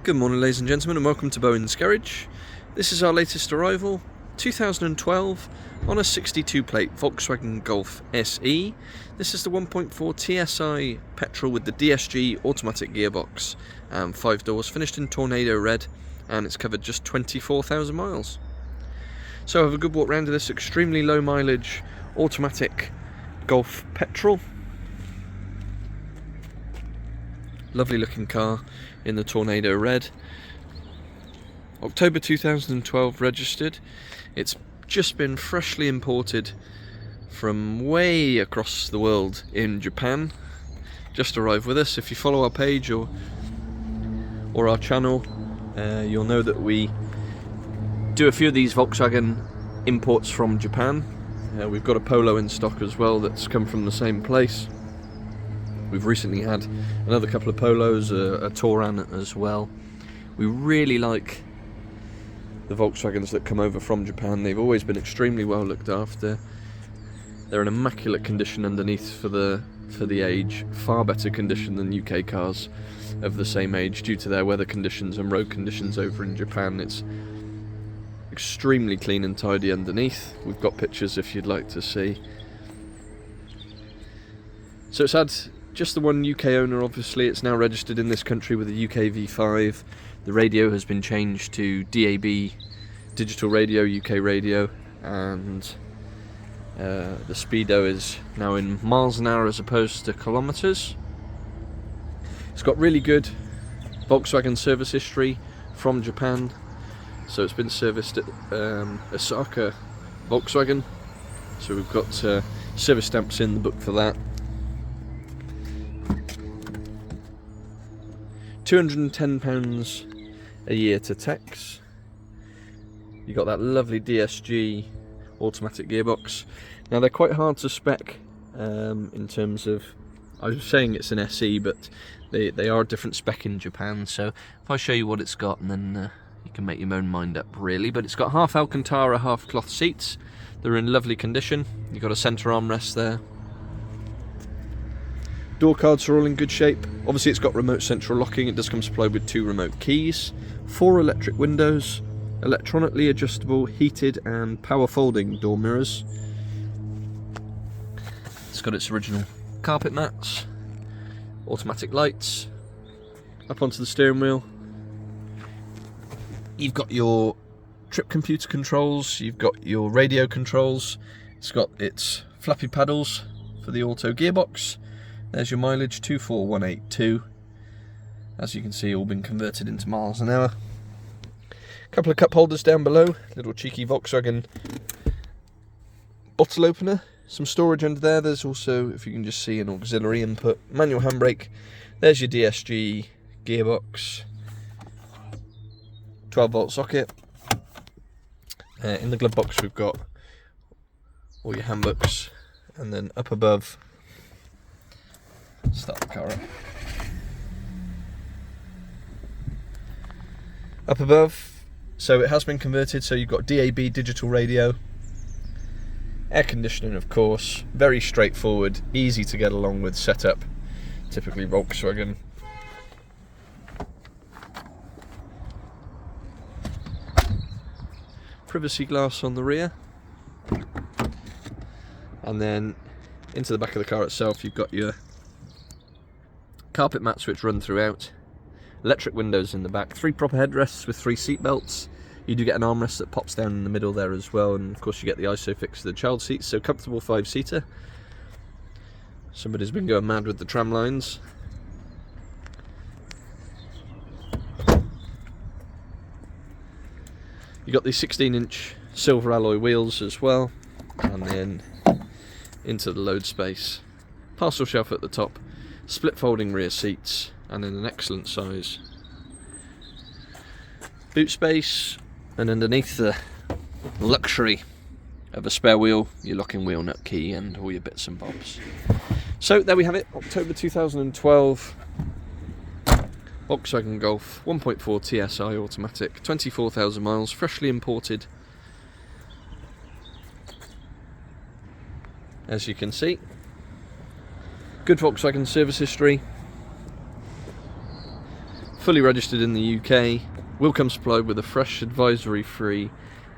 Good morning, ladies and gentlemen, and welcome to Bowen's Garage. This is our latest arrival, 2012, on a 62 plate Volkswagen Golf SE. This is the 1.4 TSI petrol with the DSG automatic gearbox and 5 doors, finished in Tornado Red, and it's covered just 24,000 miles. So have a good walk round of this extremely low mileage automatic Golf Petrol. Lovely looking car in the Tornado Red. October 2012 registered. It's just been freshly imported from way across the world in Japan. Just arrived with us. If you follow our page or our channel, you'll know that we do a few of these Volkswagen imports from Japan. We've got a Polo in stock as well that's come from the same place. We've recently had another couple of Polos, a Touran as well. We really like the Volkswagens that come over from Japan. They've always been extremely well looked after. They're in immaculate condition underneath for the age, far better condition than UK cars of the same age due to their weather conditions and road conditions over in Japan. It's extremely clean and tidy underneath. We've got pictures if you'd like to see. So it's had just the one UK owner, obviously. It's now registered in this country with a UK V5. The radio has been changed to DAB, digital radio, UK radio, and the Speedo is now in miles an hour as opposed to kilometres. It's got really good Volkswagen service history from Japan. So it's been serviced at Osaka Volkswagen. So we've got service stamps in the book for that. £210 a year to tax. You got that lovely DSG automatic gearbox. Now they're quite hard to spec in terms of, I was saying it's an SE, but they are a different spec in Japan. So if I show you what it's got, and then you can make your own mind up really. But it's got half Alcantara, half cloth seats. They're in lovely condition. You've got a centre armrest there. Door cards are all in good shape. Obviously it's got remote central locking. It does come supplied with 2 remote keys, 4 electric windows, electronically adjustable heated and power folding door mirrors. It's got its original carpet mats, automatic lights, up onto the steering wheel. You've got your trip computer controls, you've got your radio controls. It's got its flappy paddles for the auto gearbox. There's your mileage, 24182. As you can see, all been converted into miles an hour. A couple of cup holders down below, little cheeky Volkswagen bottle opener, some storage under there. There's also, if you can just see, an auxiliary input, manual handbrake. There's your DSG gearbox, 12-volt socket. In the glove box we've got all your handbooks, and then up above, start the car up. Up above, so it has been converted, so you've got DAB digital radio, air conditioning of course, very straightforward, easy to get along with setup, typically Volkswagen. Privacy glass on the rear, and then into the back of the car itself you've got your carpet mats which run throughout, electric windows in the back, 3 proper headrests with 3 seat belts. You do get an armrest that pops down in the middle there as well, and of course you get the ISOFIX for the child seats, so comfortable 5-seater. Somebody's been going mad with the tram lines. You got these 16-inch silver alloy wheels as well, and then into the load space. Parcel shelf at the top. Split folding rear seats, and in an excellent size boot space, and underneath the luxury of a spare wheel, your locking wheel nut key and all your bits and bobs. So there we have it, October 2012 Volkswagen Golf 1.4 TSI automatic, 24,000 miles, freshly imported. As you can see, good Volkswagen service history, fully registered in the UK, will come supplied with a fresh advisory-free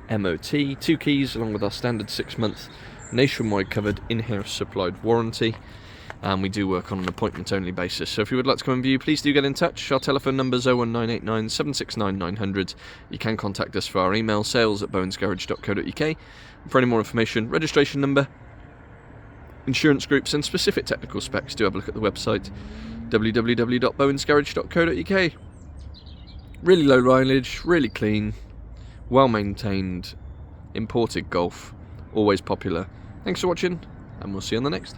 MOT, 2 keys along with our standard 6-month nationwide covered in-house supplied warranty, and we do work on an appointment only basis. So if you would like to come and view, please do get in touch. Our telephone number is 01989 769 900. You can contact us via our email, sales@bowensgarage.co.uk. And for any more information, registration number, insurance groups and specific technical specs, do have a look at the website www.bowensgarage.co.uk. Really low mileage, really clean, well maintained, imported Golf, always popular. Thanks for watching, and we'll see you on the next.